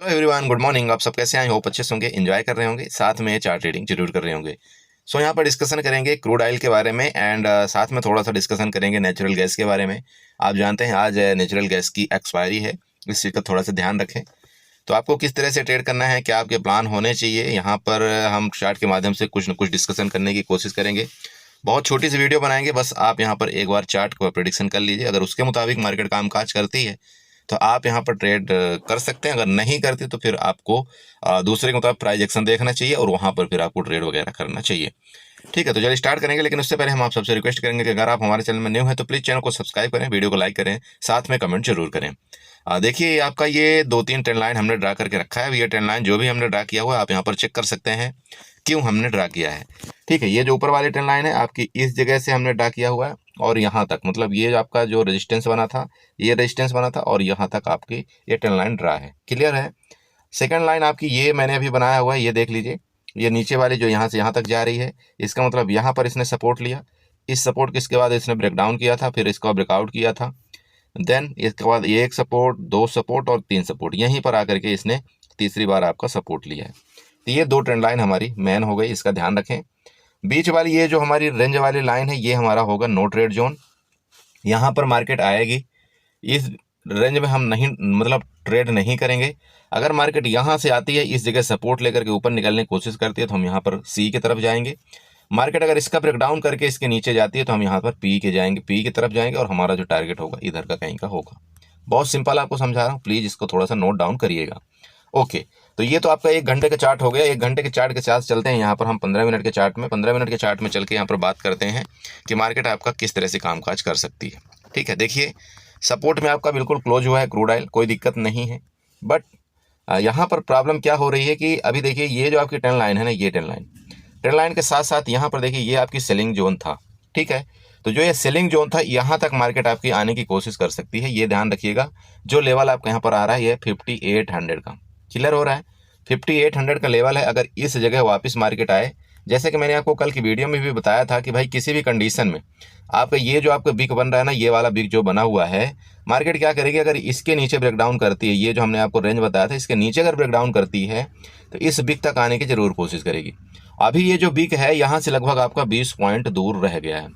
Hello everyone, good morning. आप सब कैसे हैं? होप अच्छे से होंगे, एंजॉय कर रहे होंगे, साथ में चार्ट ट्रेडिंग जरूर कर रहे होंगे। यहाँ पर डिस्कशन करेंगे क्रूड ऑयल के बारे में एंड साथ में थोड़ा सा डिस्कशन करेंगे नेचुरल गैस के बारे में। आप जानते हैं आज नेचुरल गैस की एक्सपायरी है, इस चीज़ का थोड़ा सा ध्यान रखें। तो आपको किस तरह से ट्रेड करना है, क्या आपके प्लान होने चाहिए, यहाँ पर हम चार्ट के माध्यम से कुछ न कुछ डिस्कशन करने की कोशिश करेंगे। बहुत छोटी सी वीडियो बनाएंगे, बस आप यहाँ पर एक बार चार्ट को प्रेडिक्शन कर लीजिए। अगर उसके मुताबिक मार्केट कामकाज करती है तो आप यहाँ पर ट्रेड कर सकते हैं। अगर नहीं करती तो फिर आपको दूसरे के मुताबिक प्राइस एक्शन देखना चाहिए और वहाँ पर फिर आपको ट्रेड वगैरह करना चाहिए। ठीक है, तो चलिए स्टार्ट करेंगे। लेकिन उससे पहले हम आप सबसे रिक्वेस्ट करेंगे कि अगर आप हमारे चैनल में न्यू हैं तो प्लीज़ चैनल को सब्सक्राइब करें, वीडियो को लाइक करें, साथ में कमेंट जरूर करें। देखिए आपका ये 2-3 ट्रेंड लाइन हमने ड्रा करके रखा है। ये ट्रेंड लाइन जो भी हमने ड्रा किया हुआ है आप यहाँ पर चेक कर सकते हैं क्यों हमने ड्रा किया है। ठीक है, ये जो ऊपर वाली ट्रेंड लाइन है आपकी इस जगह से हमने ड्रा किया हुआ है और यहाँ तक, मतलब ये आपका जो रेजिस्टेंस बना था, ये रेजिस्टेंस बना था और यहाँ तक आपकी ये ट्रेंड लाइन ड्रा है। क्लियर है? सेकंड लाइन आपकी ये मैंने अभी बनाया हुआ है, ये देख लीजिए। ये नीचे वाली जो यहाँ से यहाँ तक जा रही है, इसका मतलब यहाँ पर इसने सपोर्ट लिया। इस सपोर्ट के इसके बाद इसने ब्रेक डाउन किया था, फिर इसका ब्रेकआउट किया था। देन इसके बाद ये एक सपोर्ट, 2 सपोर्ट और 3 सपोर्ट, यहीं पर आकर के इसने तीसरी बार आपका सपोर्ट लिया है। तो ये 2 ट्रेंड लाइन हमारी मेन हो गई, इसका ध्यान रखें। बीच वाली ये जो हमारी रेंज वाली लाइन है ये हमारा होगा नो ट्रेड जोन। यहाँ पर मार्केट आएगी, इस रेंज में हम नहीं, मतलब ट्रेड नहीं करेंगे। अगर मार्केट यहाँ से आती है, इस जगह सपोर्ट लेकर के ऊपर निकलने की कोशिश करती है तो हम यहाँ पर सी की तरफ जाएंगे। मार्केट अगर इसका ब्रेकडाउन करके इसके नीचे जाती है तो हम यहाँ पर पी की तरफ जाएंगे और हमारा जो टारगेट होगा इधर का कहीं का होगा। बहुत सिंपल आपको समझा रहा हूँ, प्लीज़ इसको थोड़ा सा नोट डाउन करिएगा। ओके, तो ये तो आपका 1 घंटे का चार्ट हो गया। 1 घंटे के चार्ट के साथ चलते हैं यहाँ पर हम 15 मिनट के चार्ट में। 15 मिनट के चार्ट में चल के यहाँ पर बात करते हैं कि मार्केट आपका किस तरह से कामकाज कर सकती है। ठीक है, देखिए सपोर्ट में आपका बिल्कुल क्लोज हुआ है क्रूड ऑयल, कोई दिक्कत नहीं है। बट यहाँ पर प्रॉब्लम क्या हो रही है कि अभी देखिए ये जो आपकी ट्रेंड लाइन है ना, ये ट्रेंड लाइन के साथ साथ यहाँ पर देखिए ये आपकी सेलिंग जोन था। ठीक है, तो जो ये सेलिंग जोन था यहाँ तक मार्केट आपकी आने की कोशिश कर सकती है। ये ध्यान रखिएगा, जो लेवल आपका यहाँ पर आ रहा है ये 5800 का। क्लियर हो रहा है? 5800 का लेवल है। अगर इस जगह वापस मार्केट आए, जैसे कि मैंने आपको कल की वीडियो में भी बताया था कि भाई किसी भी कंडीशन में आपका ये जो आपका बिग बन रहा है ना, ये वाला बिग जो बना हुआ है, मार्केट क्या करेगी, अगर इसके नीचे ब्रेकडाउन करती है, ये जो हमने आपको रेंज बताया था इसके नीचे अगर ब्रेकडाउन करती है तो इस बिग तक आने की जरूर कोशिश करेगी। अभी ये जो बिग है यहाँ से लगभग आपका 20 पॉइंट दूर रह गया है।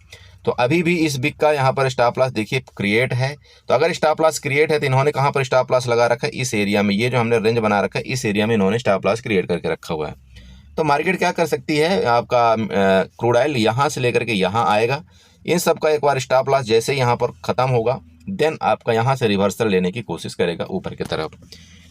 तो अभी भी इस बिग का यहाँ पर स्टॉप लॉस देखिए क्रिएट है। तो अगर स्टॉप लॉस क्रिएट है तो इन्होंने कहाँ पर स्टॉप लॉस लगा रखा है? इस एरिया में। ये जो हमने रेंज बना रखा है इस एरिया में इन्होंने स्टॉप लॉस क्रिएट करके रखा हुआ है। तो मार्केट क्या कर सकती है, आपका क्रूड ऑयल यहाँ से लेकर के यहाँ आएगा। इन सब का एक बार स्टॉप लॉस जैसे ही यहाँ पर ख़त्म होगा, देन आपका यहाँ से रिवर्सल लेने की कोशिश करेगा ऊपर की तरफ।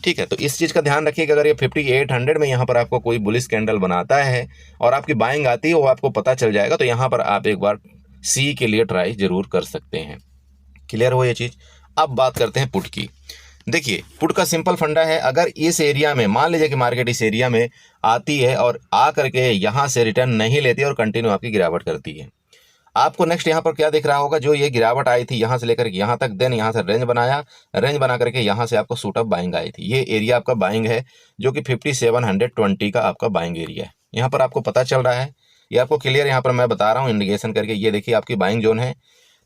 ठीक है, तो इस चीज़ का ध्यान रखिएगा। अगर ये 5800 में यहाँ पर आपको कोई बुलिश कैंडल बनाता है और आपकी बाइंग आती है, वो आपको पता चल जाएगा, तो यहाँ पर आप एक बार सी के लिए ट्राई जरूर कर सकते हैं। क्लियर हो ये चीज़? अब बात करते हैं पुट की। देखिए पुट का सिंपल फंडा है, अगर इस एरिया में मान लीजिए कि मार्केट इस एरिया में आती है और आ करके यहाँ से रिटर्न नहीं लेती और कंटिन्यू आपकी गिरावट करती है, आपको नेक्स्ट यहाँ पर क्या दिख रहा होगा, जो ये गिरावट आई थी यहाँ से लेकर यहाँ तक, देन यहाँ से रेंज बनाया, रेंज बना करके यहाँ से आपको सूट अप बाइंग आई थी। ये एरिया आपका बाइंग है जो कि 5720 का आपका बाइंग एरिया है। यहाँ पर आपको पता चल रहा है, ये आपको क्लियर यहाँ पर मैं बता रहा हूँ इंडिकेशन करके। ये देखिए आपकी बाइंग जोन है।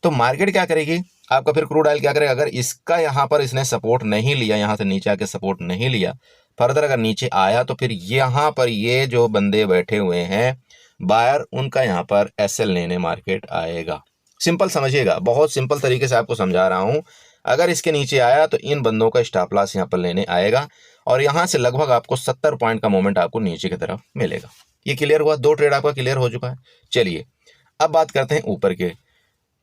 तो मार्केट क्या करेगी आपका, फिर क्रूड ऑयल क्या करेगा, अगर इसका यहाँ पर इसने सपोर्ट नहीं लिया, यहाँ से नीचे आके सपोर्ट नहीं लिया, फर्दर अगर नीचे आया तो फिर यहाँ पर ये जो बंदे बैठे हुए हैं बायर, उनका यहाँ पर एसएल लेने मार्केट आएगा। सिंपल समझिएगा, बहुत सिंपल तरीके से आपको समझा रहा हूँ। अगर इसके नीचे आया तो इन बंदों का स्टॉप लॉस यहाँ पर लेने आएगा और यहाँ से लगभग आपको 70 पॉइंट का मोमेंट आपको नीचे की तरफ मिलेगा। ये क्लियर हुआ? 2 ट्रेड आपका क्लियर हो चुका है। चलिए अब बात करते हैं ऊपर के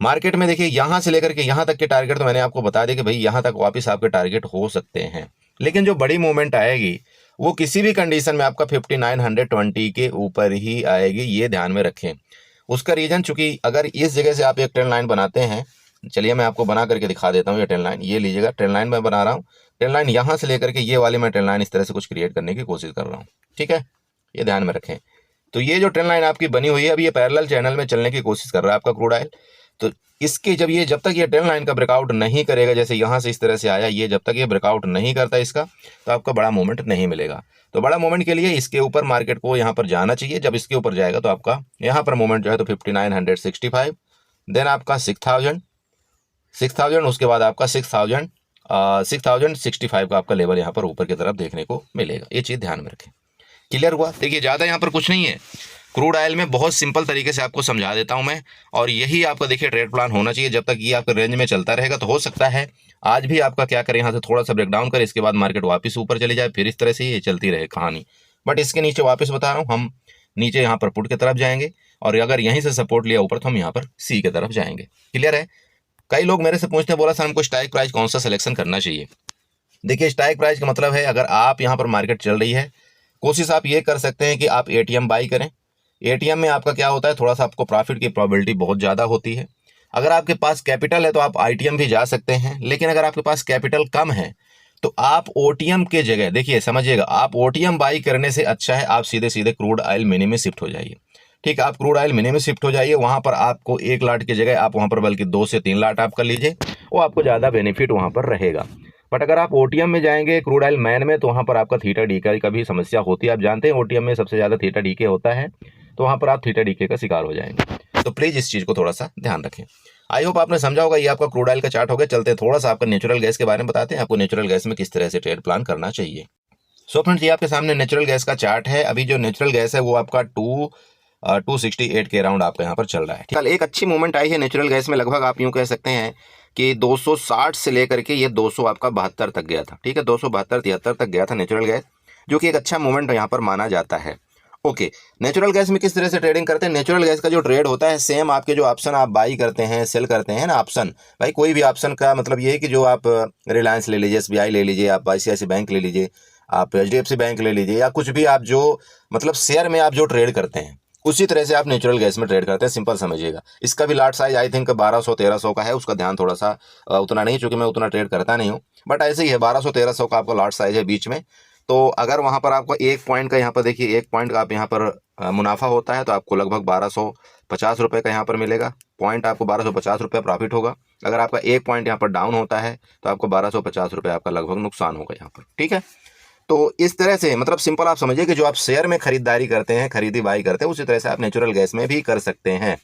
मार्केट में। देखिए यहाँ से लेकर के यहाँ तक के टारगेट तो मैंने आपको बता दिया कि भाई यहाँ तक वापस आपके टारगेट हो सकते हैं, लेकिन जो बड़ी मूवमेंट आएगी वो किसी भी कंडीशन में आपका 5920 के ऊपर ही आएगी, ये ध्यान में रखें। उसका रीजन, चूंकि अगर इस जगह से आप एक ट्रेंड लाइन बनाते हैं, चलिए मैं आपको बना करके दिखा देता हूँ। ये ट्रेंड लाइन, ये लीजिएगा, ट्रेंड लाइन मैं बना रहा हूँ। ट्रेंड लाइन यहाँ से लेकर के ये वाली मैं ट्रेंड लाइन इस तरह से कुछ क्रिएट करने की कोशिश कर रहा हूँ। ठीक है, ये ध्यान में रखें। तो ये जो ट्रेंड लाइन आपकी बनी हुई है, अभी ये पैरेलल चैनल में चलने की कोशिश कर रहा है आपका क्रूड ऑयल। तो इसके जब तक ये ट्रेंड लाइन का ब्रेकआउट नहीं करेगा, जैसे यहाँ से इस तरह से आया, ये जब तक ये ब्रेकआउट नहीं करता इसका, तो आपका बड़ा मूवमेंट नहीं मिलेगा। तो बड़ा मूवमेंट के लिए इसके ऊपर मार्केट को यहाँ पर जाना चाहिए। जब इसके ऊपर जाएगा तो आपका यहाँ पर मूवमेंट जो है तो 5965, देन आपका 6000, उसके बाद आपका 6000 6065 का आपका लेवल यहाँ पर ऊपर की तरफ देखने को मिलेगा। ये चीज़ ध्यान में रखें। क्लियर हुआ? देखिए ज़्यादा यहाँ पर कुछ नहीं है, क्रूड ऑयल में बहुत सिंपल तरीके से आपको समझा देता हूं मैं, और यही आपका देखिए ट्रेड प्लान होना चाहिए। जब तक ये आपके रेंज में चलता रहेगा तो हो सकता है आज भी आपका क्या करें, यहाँ से थोड़ा सा ब्रेकडाउन करें, इसके बाद मार्केट वापस ऊपर चली जाए, फिर इस तरह से ये चलती रहे कहानी। बट इसके नीचे वापस बता रहा हूँ, हम नीचे यहाँ पर पुट की तरफ जाएंगे, और अगर यहीं से सपोर्ट लिया ऊपर तो हम यहाँ पर सी की तरफ जाएंगे। क्लियर है? कई लोग मेरे से पूछते हैं, बोला सर हमको स्ट्राइक प्राइस कौन सा सिलेक्शन करना चाहिए। देखिए स्ट्राइक प्राइस का मतलब है, अगर आप यहाँ पर मार्केट चल रही है, कोशिश आप ये कर सकते हैं कि आप एटीएम बाई करें। एटीएम में आपका क्या होता है, थोड़ा सा आपको प्रॉफिट की प्रोबेबिलिटी बहुत ज़्यादा होती है। अगर आपके पास कैपिटल है तो आप आईटीएम भी जा सकते हैं, लेकिन अगर आपके पास कैपिटल कम है तो आप ओटीएम के जगह, देखिए समझिएगा, आप ओटीएम बाई करने से अच्छा है आप सीधे सीधे क्रूड ऑयल मिनी में शिफ्ट हो जाइए। ठीक है, आप क्रूड ऑयल मिनी में शिफ्ट हो जाइए, वहाँ पर आपको 1 लाट की जगह आप वहाँ पर बल्कि 2 से 3 लाट आप कर लीजिए, वो आपको ज़्यादा बेनिफिट वहाँ पर रहेगा। बट अगर आप ओटीएम में जाएंगे क्रूड ऑयल मैन में, तो वहाँ पर आपका थीटा डीके का भी समस्या होती है। आप जानते हैं ओटीएम में सबसे ज़्यादा थीटा डीके होता है, तो वहाँ पर आप थीटा डीके का शिकार हो जाएंगे। तो प्लीज़ इस चीज़ को थोड़ा सा ध्यान रखें। आई होप आपने समझा होगा। ये आपका क्रूड ऑयल का चार्ट हो गया। चलते हैं थोड़ा सा आपका नेचुरल गैस के बारे में बताते हैं, आपको नेचुरल गैस में किस तरह से ट्रेड प्लान करना चाहिए। सो फ्रेंड्स, ये आपके सामने नेचुरल गैस का चार्ट है। अभी जो नेचुरल गैस है वो आपका 268 के अराउंड आपका यहाँ पर चल रहा है। कल एक अच्छी मूवमेंट आई है नेचुरल गैस में, लगभग आप यूँ कह सकते हैं कि 260 से लेकर के ये 200 आपका 72 तक गया था। ठीक है, 272-73 तक गया था नेचुरल गैस, जो कि एक अच्छा मूवमेंट यहाँ पर माना जाता है। ओके, नेचुरल गैस में किस तरह से ट्रेडिंग करते हैं? नेचुरल गैस का जो ट्रेड होता है, सेम आपके जो ऑप्शन आप बाई करते हैं, सेल करते हैं ना ऑप्शन, भाई कोई भी ऑप्शन का मतलब ये है कि जो आप रिलायंस ले लीजिए, एसबीआई ले लीजिए, आप आईसीआईसीआई बैंक ले लीजिए, आप एचडीएफसी बैंक ले लीजिए, या कुछ भी आप जो मतलब शेयर में आप जो ट्रेड करते हैं, उसी तरह से आप नेचुरल गैस में ट्रेड करते हैं। सिंपल समझिएगा। इसका भी लाट साइज आई थिंक 1200-1300 का है, उसका ध्यान थोड़ा सा उतना नहीं, चूंकि मैं उतना ट्रेड करता नहीं हूँ, बट ऐसे ही है 1200-1300 का आपका लाट साइज है बीच में। तो अगर वहाँ पर आपको 1 पॉइंट का यहाँ पर देखिए 1 पॉइंट का आप यहाँ पर मुनाफा होता है, तो आपको लगभग 1250 रुपये का यहाँ पर मिलेगा। पॉइंट आपको 1250 रुपये प्रॉफिट होगा। अगर आपका 1 पॉइंट यहाँ पर डाउन होता है तो आपको 1250 रुपये आपका लगभग नुकसान होगा यहाँ पर। ठीक है, तो इस तरह से मतलब सिंपल आप समझिए कि जो आप शेयर में खरीदारी करते हैं, खरीदी बाई करते हैं, उसी तरह से आप नेचुरल गैस में भी कर सकते हैं।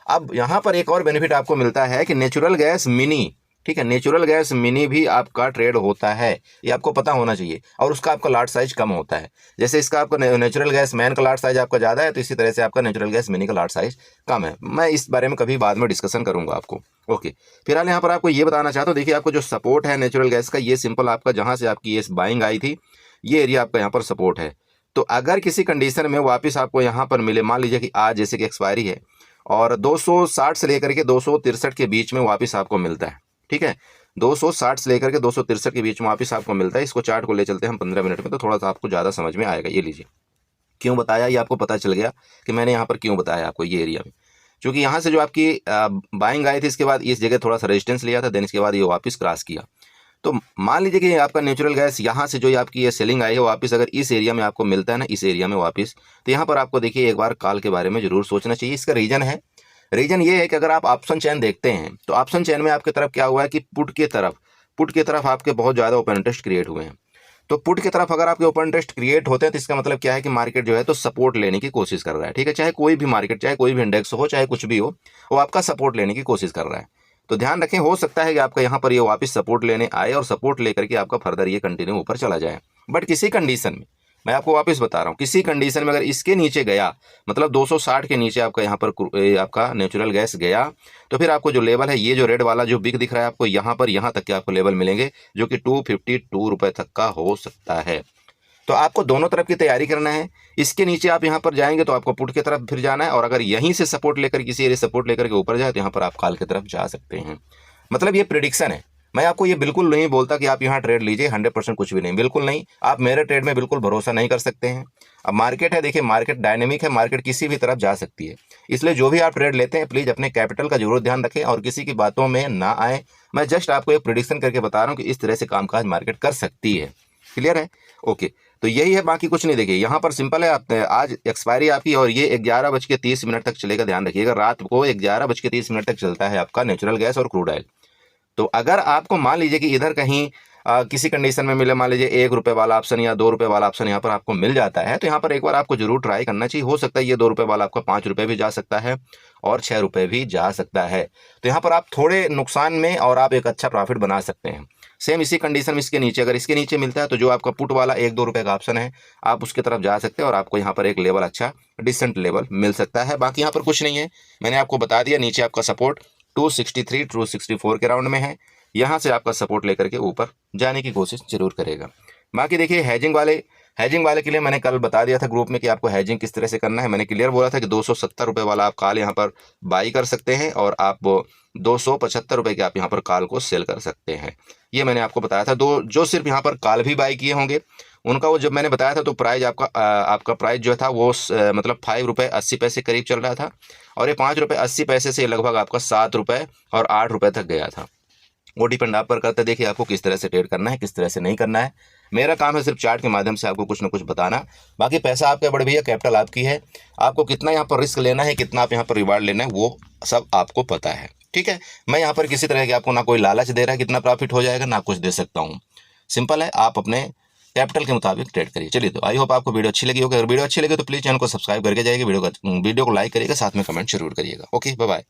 अब यहाँ पर एक और बेनिफिट आपको मिलता है कि नेचुरल गैस मिनी, ठीक है, नेचुरल गैस मिनी भी आपका ट्रेड होता है, ये आपको पता होना चाहिए, और उसका आपका लाट साइज कम होता है। जैसे इसका आपका नेचुरल गैस मैन का लाट साइज आपका ज़्यादा है, तो इसी तरह से आपका नेचुरल गैस मिनी का लाट साइज कम है। मैं इस बारे में कभी बाद में डिस्कशन करूंगा आपको। ओके, फिलहाल यहाँ पर आपको ये बताना चाहता हूँ, देखिए आपको जो सपोर्ट है नेचुरल गैस का, ये सिंपल आपका जहाँ से आपकी ये बाइंग आई थी, ये एरिया आपका यहाँ पर सपोर्ट है। तो अगर किसी कंडीशन में वापस आपको यहाँ पर मिले, मान लीजिए कि आज जैसे कि एक्सपायरी है और 260 से लेकर के 263 के बीच में वापस आपको मिलता है, ठीक है, 260 से लेकर के 263 के बीच में वापस आपको मिलता है। इसको चार्ट को ले चलते हैं हम 15 मिनट में, तो थोड़ा सा आपको ज़्यादा समझ में आएगा। ये लीजिए, क्यों बताया ये आपको पता चल गया कि मैंने यहाँ पर क्यों बताया आपको ये एरिया में, क्योंकि यहाँ से जो आपकी बाइंग आई थी, इसके बाद इस जगह थोड़ा सा रेजिस्टेंस लिया था, देन इसके बाद ये वापस क्रॉस किया। तो मान लीजिए कि आपका नेचुरल गैस यहाँ से जो आपकी ये सेलिंग आई है वापस अगर इस एरिया में आपको मिलता है ना, इस एरिया में वापस, तो यहाँ पर आपको देखिए एक बार कॉल के बारे में जरूर सोचना चाहिए। इसका रीज़न है, रीज़न ये है कि अगर आप ऑप्शन चेन देखते हैं तो ऑप्शन चेन में आपकी तरफ क्या हुआ है कि पुट की तरफ आपके बहुत ज़्यादा ओपन इंटरेस्ट क्रिएट हुए हैं। तो पुट की तरफ अगर आपके ओपन इंटरेस्ट क्रिएट होते हैं तो इसका मतलब क्या है कि मार्केट जो है तो सपोर्ट लेने की कोशिश कर रहा है। ठीक है, चाहे कोई भी मार्केट, चाहे कोई भी इंडेक्स हो, चाहे कुछ भी हो, वो आपका सपोर्ट लेने की कोशिश कर रहा है। तो ध्यान रखें, हो सकता है कि आपका यहाँ पर ये वापस सपोर्ट लेने आए और सपोर्ट लेकर के आपका फर्दर ये कंटिन्यू ऊपर चला जाए। बट किसी कंडीशन में, मैं आपको वापस बता रहा हूँ, किसी कंडीशन में अगर इसके नीचे गया, मतलब 260 के नीचे आपका यहाँ पर आपका नेचुरल गैस गया, तो फिर आपको जो लेवल है, ये जो रेड वाला जो बिग दिख रहा है आपको, यहाँ पर यहाँ तक के आपको लेवल मिलेंगे, जो कि 252 रुपये तक का हो सकता है। तो आपको दोनों तरफ की तैयारी करना है। इसके नीचे आप यहाँ पर जाएंगे तो आपको पुट की तरफ फिर जाना है, और अगर यहीं से सपोर्ट लेकर किसी एरिया सपोर्ट लेकर के ऊपर जाए तो यहाँ पर आप कॉल की तरफ जा सकते हैं। मतलब ये प्रिडिक्शन है, मैं आपको ये बिल्कुल नहीं बोलता कि आप यहाँ ट्रेड लीजिए, 100% कुछ भी नहीं, बिल्कुल नहीं। आप मेरे ट्रेड में बिल्कुल भरोसा नहीं कर सकते हैं। अब मार्केट है, देखिए मार्केट डायनेमिक है, मार्केट किसी भी तरफ जा सकती है, इसलिए जो भी आप ट्रेड लेते हैं प्लीज़ अपने कैपिटल का जरूर ध्यान रखें और किसी की बातों में ना आए। मैं जस्ट आपको एक प्रिडिक्शन करके बता रहा हूँ कि इस तरह से कामकाज मार्केट कर सकती है। क्लियर है? ओके, तो यही है, बाकी कुछ नहीं। देखिए यहाँ पर सिंपल है, आप आज एक्सपायरी आपकी और ये 11:30 तक चलेगा। ध्यान रखिएगा, रात को 11:30 तक चलता है आपका नेचुरल गैस और क्रूड ऑयल। तो अगर आपको मान लीजिए कि इधर कहीं किसी कंडीशन में मिले, मान लीजिए 1 रुपये वाला ऑप्शन या 2 रुपये वाला ऑप्शन यहाँ पर आपको मिल जाता है, तो यहाँ पर एक बार आपको जरूर ट्राई करना चाहिए। हो सकता है ये 2 रुपये वाला आपका 5 रुपये भी जा सकता है और 6 रुपये भी जा सकता है। तो यहाँ पर आप थोड़े नुकसान में और आप एक अच्छा प्रॉफिट बना सकते हैं। सेम इसी कंडीशन में इसके नीचे, अगर इसके नीचे मिलता है तो जो आपका पुट वाला 1-2 रुपये का ऑप्शन है, आप उसकी तरफ जा सकते हैं और आपको यहाँ पर एक लेवल अच्छा डिसेंट लेवल मिल सकता है। बाकी यहाँ पर कुछ नहीं है, मैंने आपको बता दिया। नीचे आपका सपोर्ट 263 264 के राउंड में है, यहाँ से आपका सपोर्ट लेकर के ऊपर जाने की कोशिश जरूर करेगा। बाकी देखिए हैजिंग वाले के लिए मैंने कल बता दिया था ग्रुप में कि आपको हैजिंग किस तरह से करना है। मैंने क्लियर बोला था कि 270 रुपये वाला आप कॉल यहाँ पर बाई कर सकते हैं और आप 275 रुपये के आप यहाँ पर कॉल को सेल कर सकते हैं, ये मैंने आपको बताया था। जो सिर्फ यहाँ पर कॉल भी बाई किए होंगे उनका वो जब मैंने बताया था तो प्राइस आपका प्राइस जो था वो मतलब 5 रुपये 80 पैसे करीब चल रहा था, और ये 5 रुपये 80 पैसे से लगभग आपका 7 रुपये और 8 रुपये तक गया था। वो डिपेंड आप पर करता है, देखिए आपको किस तरह से ट्रेड करना है, किस तरह से नहीं करना है। मेरा काम है सिर्फ चार्ट के माध्यम से आपको कुछ ना कुछ बताना। बाकी पैसा आपका बड़े भैया, कैपिटल आपकी है, आपको कितना यहाँ पर रिस्क लेना है, कितना आप यहाँ पर रिवार्ड लेना है, वो सब आपको पता है। ठीक है, मैं यहाँ पर किसी तरह की आपको ना कोई लालच दे रहा है कितना प्रॉफिट हो जाएगा, ना कुछ दे सकता हूँ। सिंपल है, आप अपने कैपिटल के मुताबिक ट्रेड करिए। चलिए, तो आई होप आपको वीडियो अच्छी लगी होगी। अगर वीडियो अच्छी लगी तो प्लीज़ चैनल को सब्सक्राइब करके जाइए, वीडियो को लाइक करिएगा, साथ में कमेंट जरूर करिएगा। Okay, bye bye.